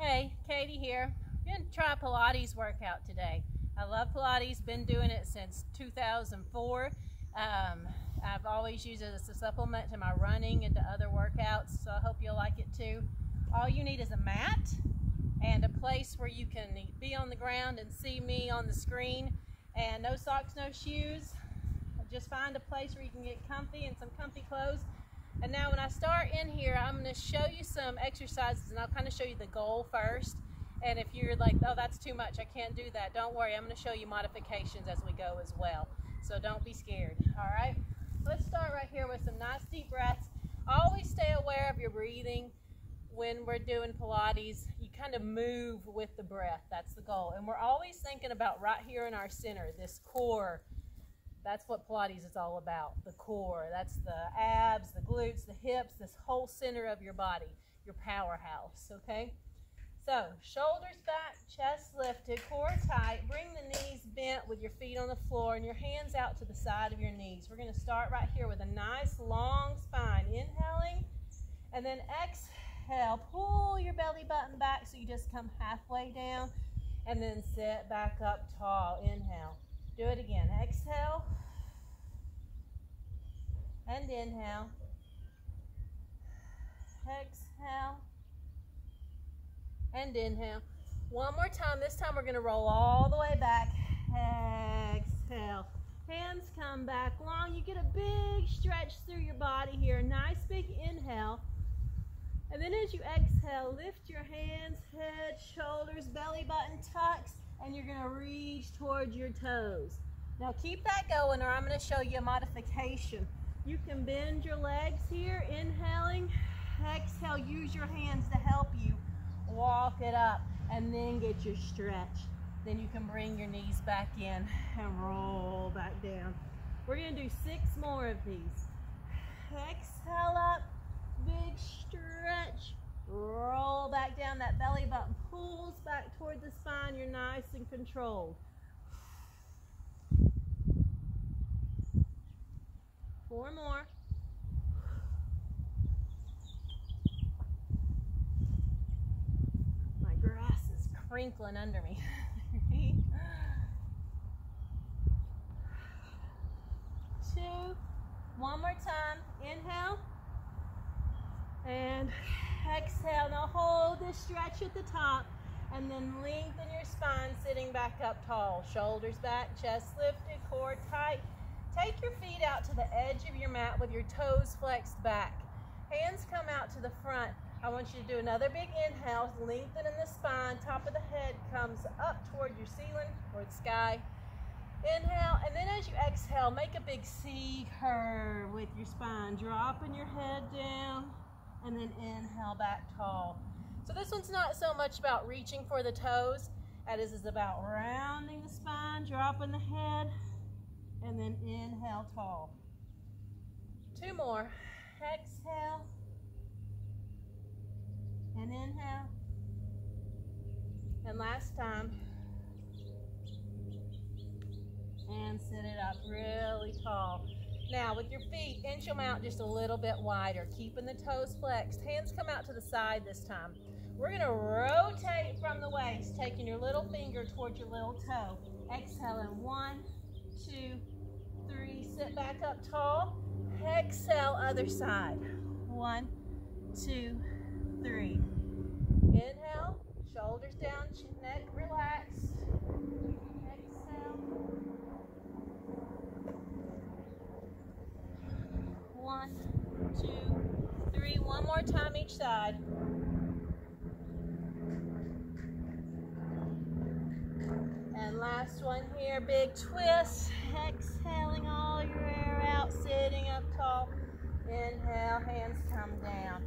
Hey, Katie here. We're going to try a Pilates workout today. I love Pilates, been doing it since 2004. I've always used it as a supplement to my running and to other workouts, so I hope you'll like it too. All you need is a mat and a place where you can be on the ground and see me on the screen, and no socks, no shoes. Just find a place where you can get comfy and some comfy clothes. And now when I start in here, I'm going to show you some exercises, and I'll kind of show you the goal first. And if you're like, oh, that's too much, I can't do that, don't worry, I'm going to show you modifications as we go as well. So don't be scared, all right? Let's start right here with some nice deep breaths. Always stay aware of your breathing when we're doing Pilates. You kind of move with the breath, that's the goal. And we're always thinking about right here in our center, this core. That's what Pilates is all about, the core. That's the abs, the glutes, the hips, this whole center of your body, your powerhouse, okay? So, shoulders back, chest lifted, core tight. Bring the knees bent with your feet on the floor and your hands out to the side of your knees. We're going to start right here with a nice long spine. Inhaling, and then exhale. Pull your belly button back so you just come halfway down, and then sit back up tall. Inhale. Do it again. Exhale and inhale. Exhale and inhale. One more time. This time we're going to roll all the way back. Exhale. Hands come back long. You get a big stretch through your body here. Nice big inhale. And then as you exhale, lift your hands, head, shoulders, belly button tucks, and you're going to reach towards your toes. Now keep that going, or I'm going to show you a modification. You can bend your legs here, inhaling, exhale, use your hands to help you walk it up, and then get your stretch. Then you can bring your knees back in and roll back down. We're going to do 6 more of these. Exhale up, big stretch. Roll back down, that belly button pulls back toward the spine. You're nice and controlled. 4 more. My grass is crinkling under me. 2. One more time. Inhale. And exhale. Now hold this stretch at the top, and then lengthen your spine, sitting back up tall. Shoulders back, chest lifted, core tight. Take your feet out to the edge of your mat with your toes flexed back. Hands come out to the front. I want you to do another big inhale, lengthen in the spine, top of the head comes up toward your ceiling or the sky. Inhale, and then as you exhale, make a big C curve with your spine, dropping your head down, and then inhale back tall. So this one's not so much about reaching for the toes, as it is about rounding the spine, dropping the head, and then inhale tall. 2 more. Exhale and inhale. And last time. And sit it up really tall. Now with your feet, inch them out just a little bit wider, keeping the toes flexed. Hands come out to the side this time. We're going to rotate from the waist, taking your little finger towards your little toe. Exhaling. 1, 2, 3. Sit back up tall. Exhale, other side. 1, 2, 3. Inhale, shoulders down, neck relaxed. Exhale. 1, 2, 3. One more time each side. And last one here, big twist. Exhaling all your air out, sitting up tall. Inhale, hands come down.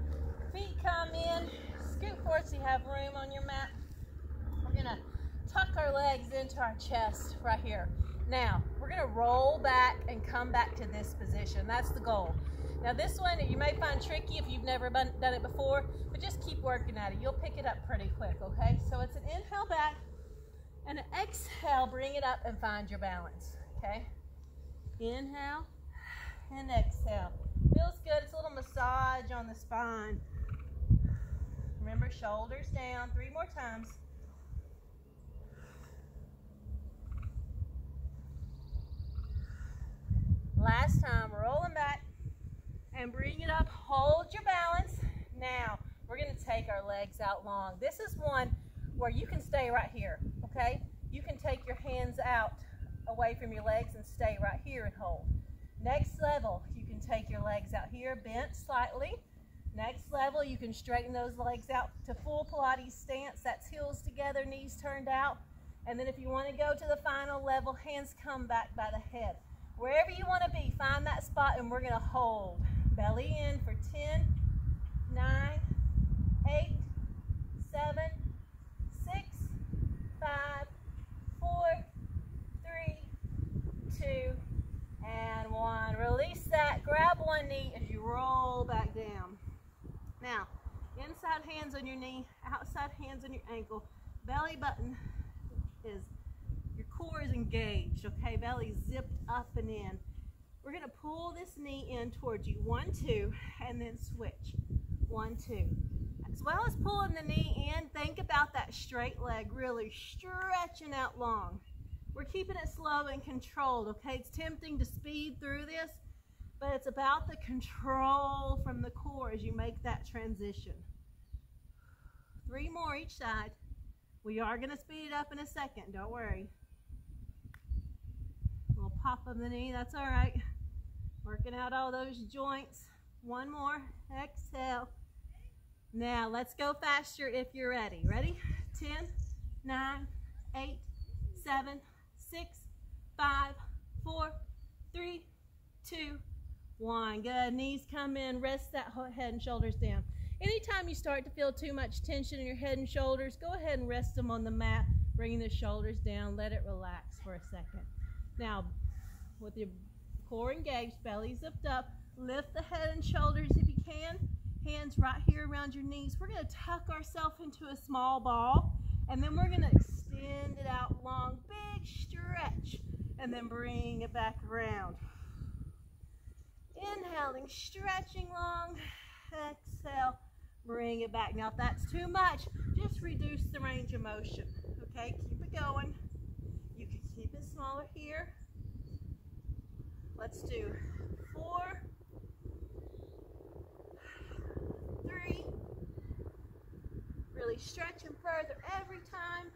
Feet come in, scoot forward so you have room on your mat. We're going to tuck our legs into our chest right here. Now, we're going to roll back and come back to this position. That's the goal. Now this one you may find tricky if you've never done it before, but just keep working at it. You'll pick it up pretty quick, okay? So it's an inhale back and an exhale, bring it up and find your balance, okay? Inhale and exhale. Feels good. It's a little massage on the spine. Remember, shoulders down. 3 more times. Last time, rolling back and bring it up. Hold your balance. Now, we're going to take our legs out long. This is one where you can stay right here, okay? You can take your hands out away from your legs and stay right here and hold. Next level, you can take your legs out here, bent slightly. Next level, you can straighten those legs out to full Pilates stance. That's heels together, knees turned out. And then if you want to go to the final level, hands come back by the head. Wherever you want to be, find that spot, and we're going to hold. Belly in for 10, 9, 8, 7, 6, 5, 4, 3, 2, and 1. Release that. Grab one knee as you roll back down. Now, inside hands on your knee, outside hands on your ankle. Belly button is, your core is engaged, okay? Belly zipped up and in. We're going to pull this knee in towards you. 1, 2, and then switch. 1, 2. As well as pulling the knee in, think about that straight leg really stretching out long. We're keeping it slow and controlled, okay? It's tempting to speed through this, but it's about the control from the core as you make that transition. 3 more each side. We are going to speed it up in a second, don't worry. A little pop of the knee, that's all right. Working out all those joints. 1 more, exhale. Now let's go faster if you're ready. Ready? 10, 9, 8, 7, 6, 5, 4, 3, 2, 1. Good. Knees come in. Rest that head and shoulders down. Anytime you start to feel too much tension in your head and shoulders, go ahead and rest them on the mat, bringing the shoulders down. Let it relax for a second. Now, with your core engaged, belly zipped up, lift the head and shoulders if you can. Hands right here around your knees. We're going to tuck ourselves into a small ball, and then we're going to extend it out long, big stretch, and then bring it back around. Inhaling, stretching long, exhale, bring it back. Now if that's too much, just reduce the range of motion, okay? Keep it going. You can keep it smaller here. Let's do 4, 3, really stretching further every time.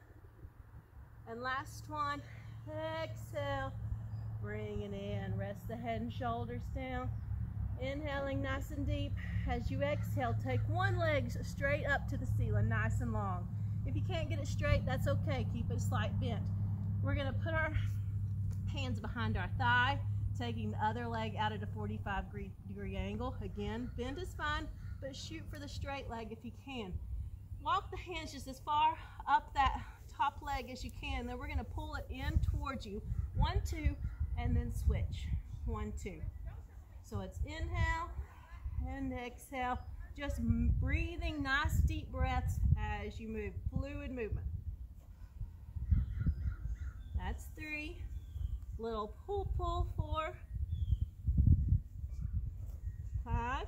And last one, exhale, bring it in. Rest the head and shoulders down. Inhaling nice and deep. As you exhale, take one leg straight up to the ceiling, nice and long. If you can't get it straight, that's okay. Keep it a slight bent. We're going to put our hands behind our thigh, taking the other leg out at a 45-degree angle. Again, bend is fine, but shoot for the straight leg if you can. Walk the hands just as far up that top leg as you can. Then we're going to pull it in towards you. 1, 2, and then switch. 1, 2. So it's inhale and exhale. Just breathing nice deep breaths as you move. Fluid movement. That's 3. Little pull, 4, 5.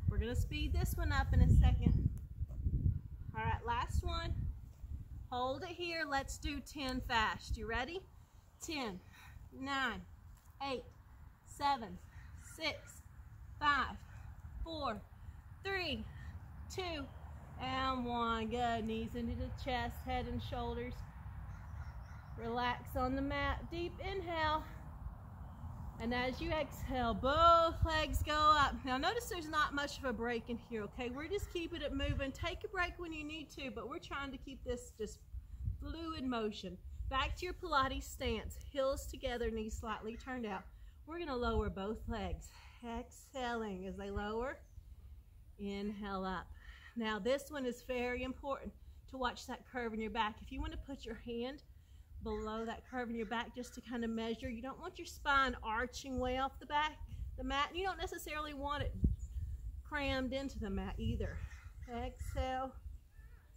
We're going to speed this one up in a second. All right, last one. Hold it here. Let's do 10 fast. You ready? 10, 9, 8, 7, 6, 5, 4, 3, 2, and 1. Good. Knees into the chest, head and shoulders. Relax on the mat. Deep inhale. And as you exhale, both legs go up. Now notice there's not much of a break in here, okay? We're just keeping it moving. Take a break when you need to, but we're trying to keep this just fluid motion. Back to your Pilates stance. Heels together, knees slightly turned out. We're going to lower both legs. Exhaling as they lower. Inhale up. Now this one is very important to watch that curve in your back. If you want to put your hand below that curve in your back just to kind of measure, you don't want your spine arching way off the mat. And you don't necessarily want it crammed into the mat either. Exhale.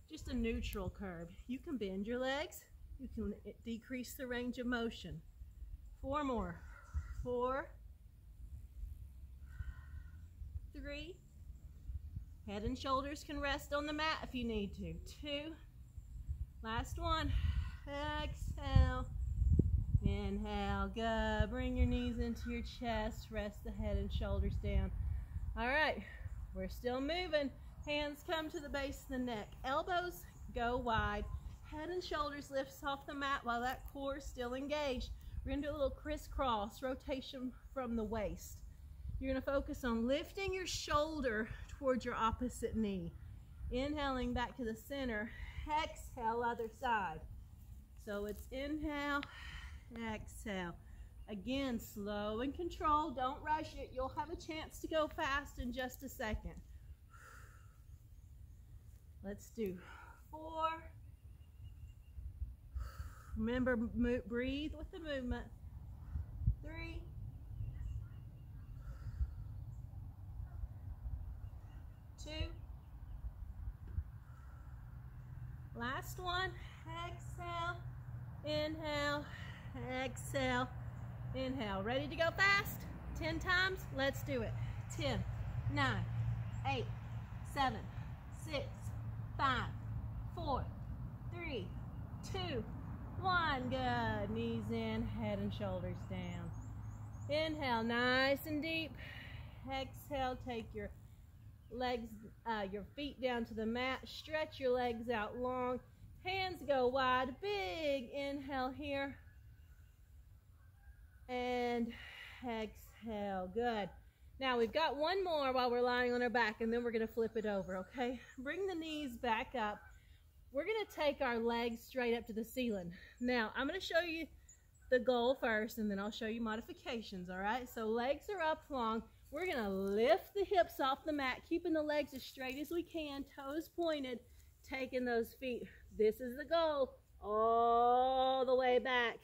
Just a neutral curve. You can bend your legs. You can decrease the range of motion. 4 more. 4, 3, Head and shoulders can rest on the mat if you need to. 2. Last one. Exhale. Inhale. Good. Bring your knees into your chest. Rest the head and shoulders down. All right. We're still moving. Hands come to the base of the neck. Elbows go wide. Head and shoulders lifts off the mat while that core is still engaged. We're going to do a little crisscross rotation from the waist. You're going to focus on lifting your shoulder towards your opposite knee. Inhaling back to the center. Exhale, other side. So it's inhale, exhale. Again, slow and controlled. Don't rush it. You'll have a chance to go fast in just a second. Let's do 4. Remember, breathe with the movement. 3. 2. Last one. Exhale. Inhale. Exhale. Inhale. Ready to go fast? 10 times? Let's do it. 10, 9, 8, 7, 6, 5, 4, 3, 2, 1. Good. Knees in, head and shoulders down. Inhale, nice and deep. Exhale, take your legs, your feet down to the mat. Stretch your legs out long. Hands go wide. Big inhale here. And exhale. Good. Now we've got one more while we're lying on our back, and then we're going to flip it over, okay? Bring the knees back up. We're going to take our legs straight up to the ceiling. Now, I'm going to show you the goal first, and then I'll show you modifications, all right? So legs are up long. We're going to lift the hips off the mat, keeping the legs as straight as we can, toes pointed, taking those feet. This is the goal, all the way back,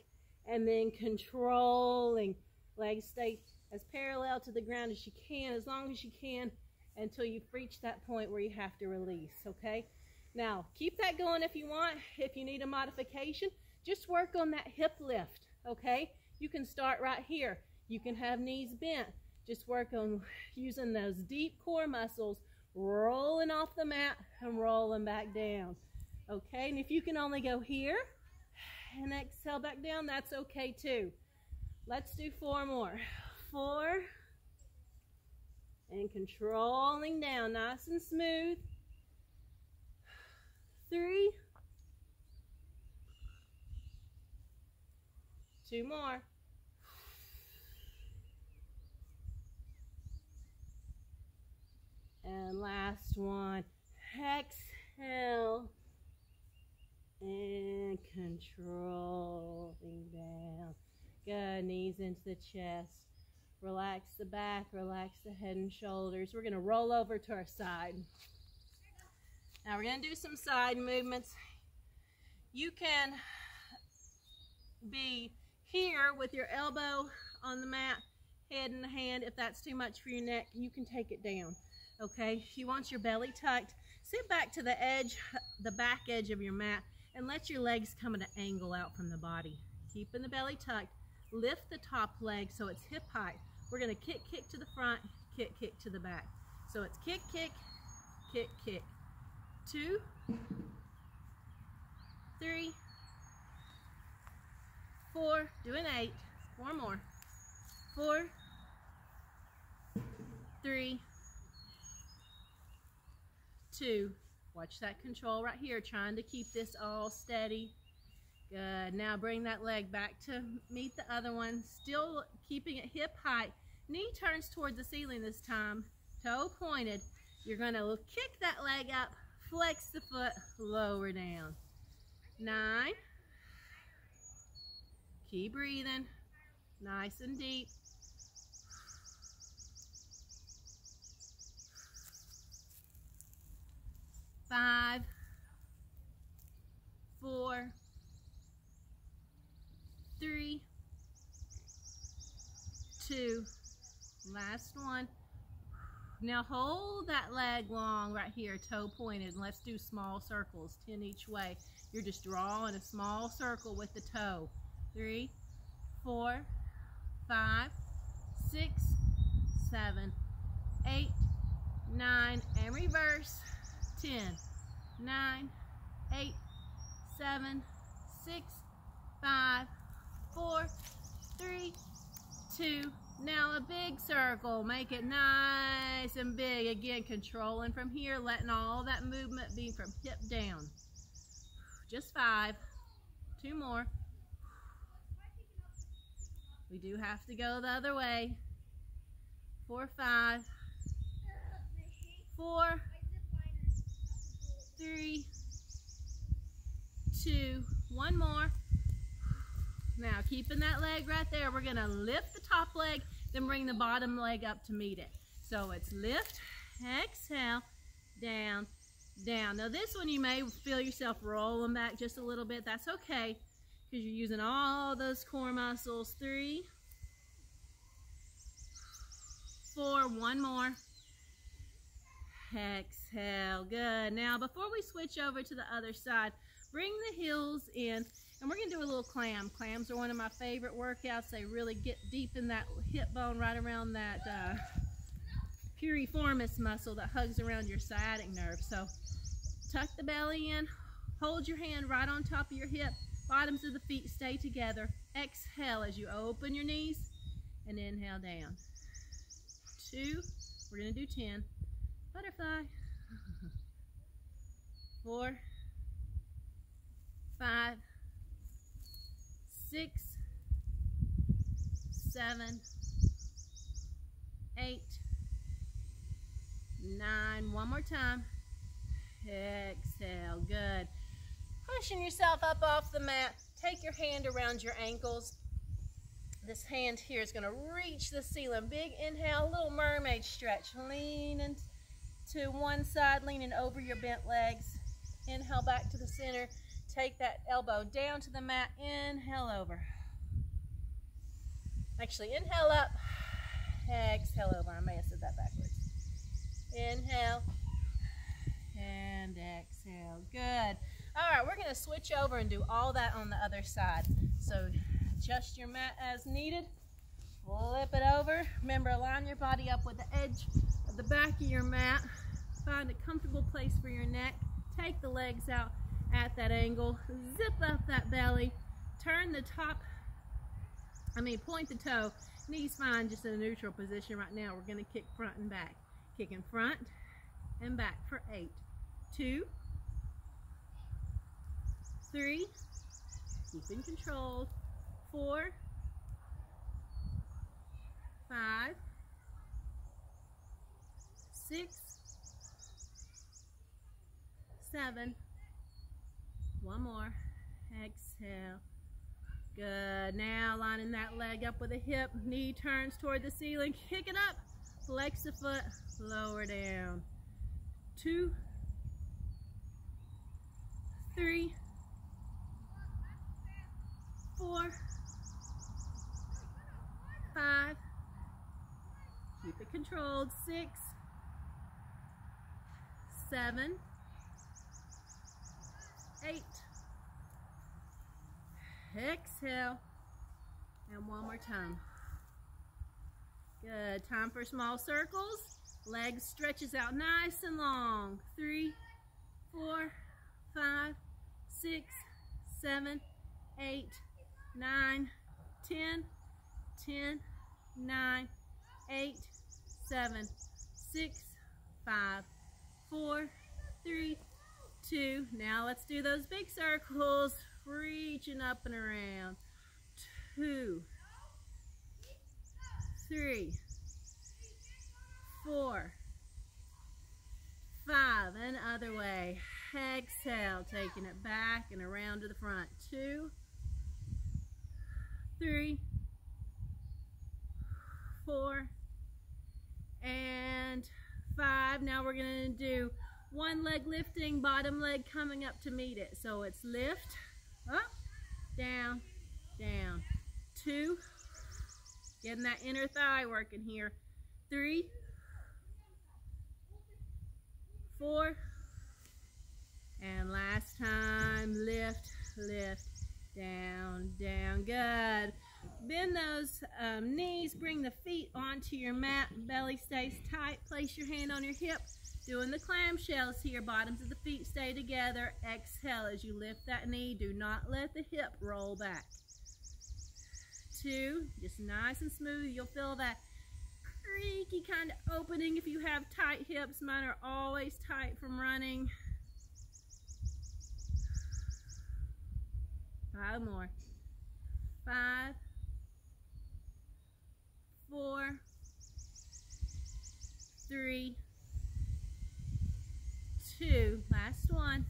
and then controlling. Legs stay as parallel to the ground as you can, as long as you can, until you reach that point where you have to release, okay? Now, keep that going if you want. If you need a modification, just work on that hip lift, okay? You can start right here. You can have knees bent. Just work on using those deep core muscles, rolling off the mat and rolling back down, okay? And if you can only go here and exhale back down, that's okay too. Let's do 4 more. 4. And controlling down, nice and smooth. 3. 2 more. And last one. Exhale. And controlling down. Good. Knees into the chest. Relax the back. Relax the head and shoulders. We're going to roll over to our side. Now we're going to do some side movements. You can be here with your elbow on the mat, head in the hand. If that's too much for your neck, you can take it down. Okay, if you want your belly tucked, sit back to the edge, the back edge of your mat, and let your legs come at an angle out from the body. Keeping the belly tucked. Lift the top leg so it's hip height. We're going to kick, kick to the front, kick, kick to the back. So it's kick, kick, kick, kick. 2, 3, 4, do an 8, 4 more. 4, 3, 2. Watch that control right here, trying to keep this all steady. Good. Now bring that leg back to meet the other one, still keeping it hip height. Knee turns toward the ceiling this time, toe pointed. You're going to kick that leg up, flex the foot, lower down. 9. Keep breathing, nice and deep. 5, 4, 3, 2, last one. Now hold that leg long right here, toe pointed, and let's do small circles, 10 each way. You're just drawing a small circle with the toe. 3, 4, 5, 6, 7, 8, 9, and reverse. 10, 9, 8, 7, 6, 5, 4, 3, 2. Now a big circle. Make it nice and big. Again, controlling from here, letting all that movement be from hip down. Just 5. 2 more. We do have to go the other way. 4, 5, 4, 3, 2, 1 more. Now keeping that leg right there, we're gonna lift the top leg, then bring the bottom leg up to meet it. So it's lift, exhale, down, down. Now this one you may feel yourself rolling back just a little bit. That's okay, because you're using all those core muscles. 3, 4, 1 more. Exhale, good. Now before we switch over to the other side, bring the heels in, and we're gonna do a little clam. Clams are one of my favorite workouts. They really get deep in that hip bone, right around that piriformis muscle that hugs around your sciatic nerve. So tuck the belly in, hold your hand right on top of your hip, bottoms of the feet stay together. Exhale as you open your knees, and inhale down. 2, we're gonna do 10. Butterfly. 4, 5, 6, 7, 8, 9. One more time. Exhale. Good. Pushing yourself up off the mat. Take your hand around your ankles. This hand here is going to reach the ceiling. Big inhale, little mermaid stretch. Leaning to one side, leaning over your bent legs. Inhale back to the center. Take that elbow down to the mat. Inhale over. Actually, inhale up. Exhale over. I may have said that backwards. Inhale and exhale. Good. All right, we're going to switch over and do all that on the other side. So adjust your mat as needed. Flip it over. Remember, line your body up with the edge of the back of your mat. Find a comfortable place for your neck. Take the legs out at that angle. Zip up that belly. Turn the point the toe. Knees fine, just in a neutral position right now. We're going to kick front and back. Kicking front and back for 8. 2, 3, keeping control. 4, 5, 6, 7. One more. Exhale. Good. Now lining that leg up with a hip. Knee turns toward the ceiling. Kick it up. Flex the foot. Lower down. 2, 3, 4, 5. Keep it controlled. 6, 7, 8. Exhale. And one more time. Good. Time for small circles. Legs stretches out nice and long. 3, 4, 5, 6, 7, 8, 9, 10, 10, 9, 8, 7, 6, 5, 4, 3, 2. Now let's do those big circles. Reaching up and around. 2, 3, 4, 5, and other way. Exhale, taking it back and around to the front. 2, 3, 4, and 5. Now we're going to do one leg lifting, bottom leg coming up to meet it. So it's lift, up, down, down. 2, getting that inner thigh working here. 3, 4, and last time, lift, lift, down, down. Good. Bend those knees, bring the feet onto your mat, belly stays tight, place your hand on your hip, doing the clamshells here, bottoms of the feet stay together. Exhale as you lift that knee, do not let the hip roll back. 2, just nice and smooth. You'll feel that creaky kind of opening if you have tight hips. Mine are always tight from running. 5 more. 5, 4, 3, 2. Last one.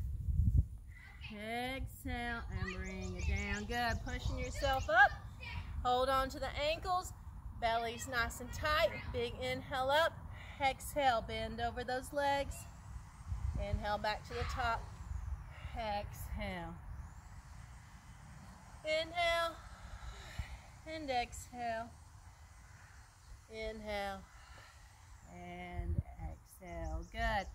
Exhale and bring it down. Good. Pushing yourself up. Hold on to the ankles. Belly's nice and tight. Big inhale up. Exhale. Bend over those legs. Inhale back to the top. Exhale. Inhale. And exhale. Inhale. And exhale. Good.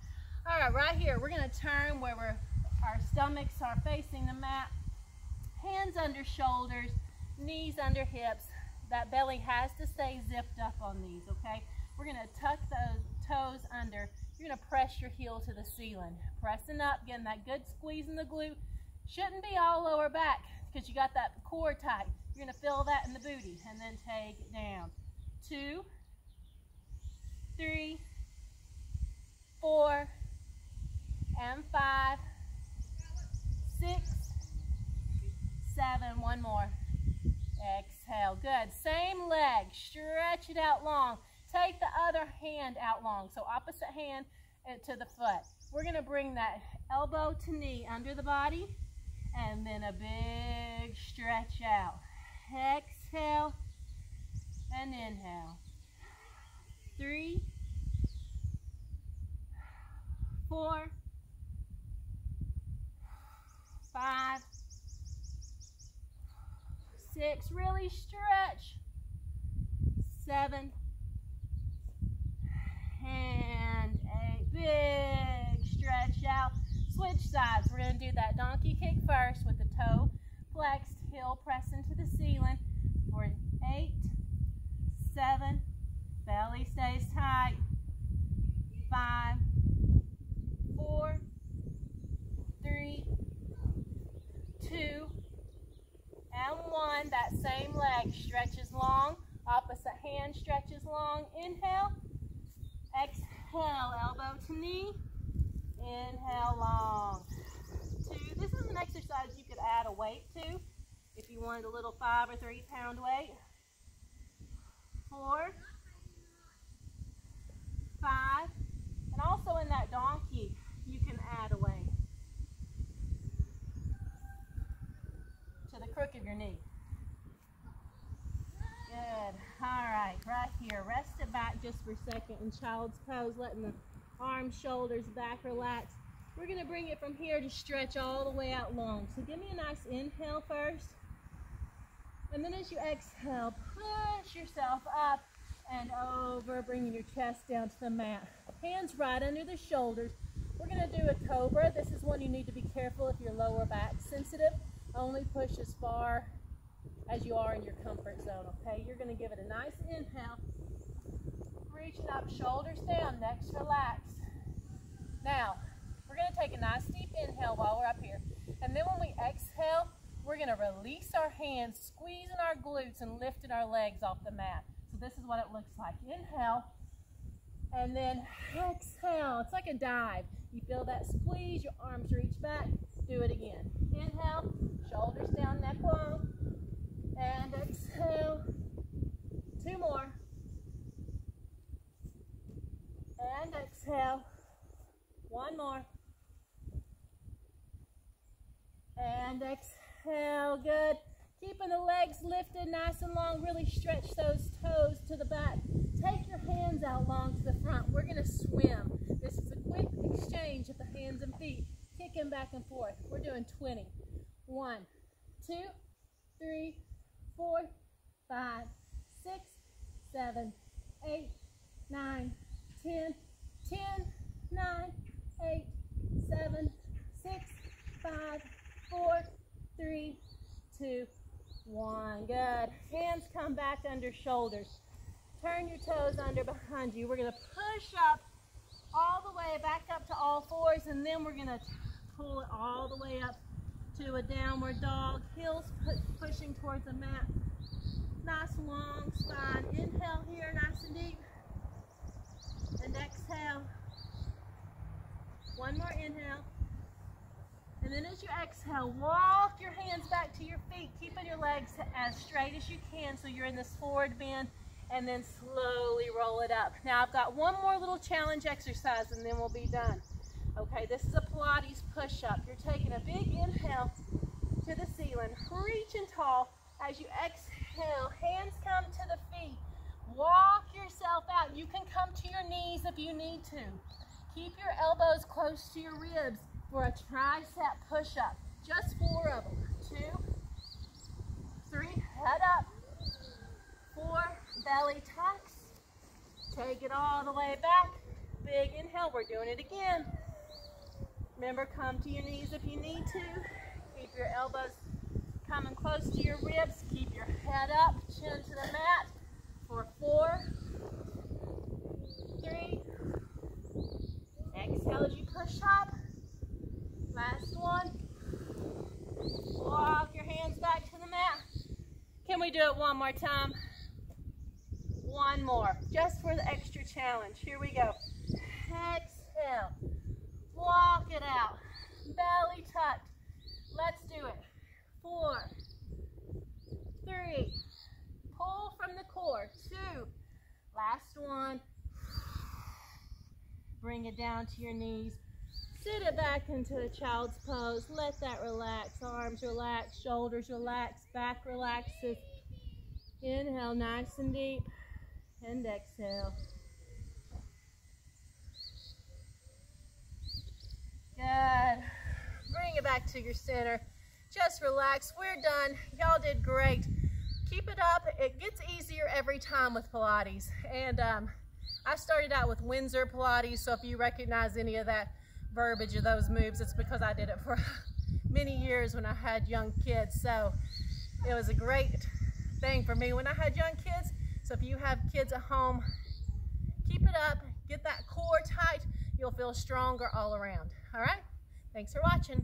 All right, right here, we're going to turn where our stomachs are facing the mat. Hands under shoulders, knees under hips. That belly has to stay zipped up on these, okay? We're going to tuck those toes under. You're going to press your heel to the ceiling. Pressing up, getting that good squeeze in the glute. Shouldn't be all lower back because you got that core tight. You're going to feel that in the booty and then take it down. 2, 3, 4, and 5, 6, 7. One more. Exhale. Good. Same leg. Stretch it out long. Take the other hand out long. So opposite hand to the foot. We're going to bring that elbow to knee under the body and then a big stretch out. Exhale and inhale. 3, 4, 5, 6, really stretch. 7 and 8, big stretch out. Switch sides. We're going to do that donkey kick first with the toe flexed, heel pressing to the ceiling for 8, 7, belly stays tight. 5, 4, 3, 2, and 1. That same leg stretches long. Opposite hand stretches long. Inhale. Exhale. Elbow to knee. Inhale long. 2. This is an exercise you could add a weight to if you wanted a little 5 or 3 pound weight. 4, 5. And also in that donkey, you can add a weight to the crook of your knee. Good. All right, right here. Rest it back just for a second in child's pose, letting the arms, shoulders, back relax. We're going to bring it from here to stretch all the way out long. So give me a nice inhale first. And then as you exhale, push yourself up and over, bringing your chest down to the mat. Hands right under the shoulders. We're going to do a cobra. This is one you need to be careful if you're lower back sensitive. Only push as far as you are in your comfort zone, okay? You're going to give it a nice inhale. Reaching up, shoulders down, necks relaxed. Now, we're going to take a nice deep inhale while we're up here. And then when we exhale, we're going to release our hands, squeezing our glutes and lifting our legs off the mat. So this is what it looks like. Inhale, and then exhale. It's like a dive. You feel that squeeze, your arms reach back. Do it again. Inhale, shoulders down, neck long. And exhale. 2 more. And exhale. 1 more. And exhale. Good. Keeping the legs lifted nice and long. Really stretch those toes to the back. Take your hands out long to the front. We're going to swim. This is a quick exchange of the hands and feet. Kicking back and forth. We're doing 20. 1, 2, 3, 4, 5, 6, 7, 8, 9, 10, 10, 9, 8, 7, 6, 5, 4, 3, 2, 1. Good. Hands come back under shoulders. Turn your toes under behind you. We're going to push up all the way back up to all fours, and then we're going to pull it all the way up to a downward dog. Heels pushing towards the mat. Nice long spine. Inhale here, nice and deep. And exhale. One more inhale. And then as you exhale, walk your hands back to your feet, keeping your legs as straight as you can so you're in this forward bend, and then slowly roll it up. Now I've got one more little challenge exercise and then we'll be done. Okay, this is a Pilates push-up. You're taking a big inhale to the ceiling, reaching tall. As you exhale, hands come to the feet. Walk yourself out. You can come to your knees if you need to. Keep your elbows close to your ribs for a tricep push-up. Just 4 of them. 2, 3, head up. 4, belly tucks. Take it all the way back. Big inhale. We're doing it again. Remember, come to your knees if you need to. Keep your elbows coming close to your ribs. Keep your head up, chin to the mat for 4, 3. Exhale as you push up. Last one. Walk your hands back to the mat. Can we do it one more time? One more, just for the extra challenge. Here we go. Exhale. Walk it out. Belly tucked. Let's do it. 4, 3. Pull from the core. 2. Last one. Bring it down to your knees. Sit it back into a child's pose. Let that relax. Arms relax, shoulders relax, back relaxes. Inhale nice and deep, and exhale. Good. Bring it back to your center. Just relax. We're done. Y'all did great. Keep it up. It gets easier every time with Pilates. And I started out with Windsor Pilates, so if you recognize any of that verbiage of those moves, it's because I did it for many years when I had young kids. So it was a great thing for me when I had young kids. So if you have kids at home, keep it up. Get that core tight. You'll feel stronger all around. All right? Thanks for watching.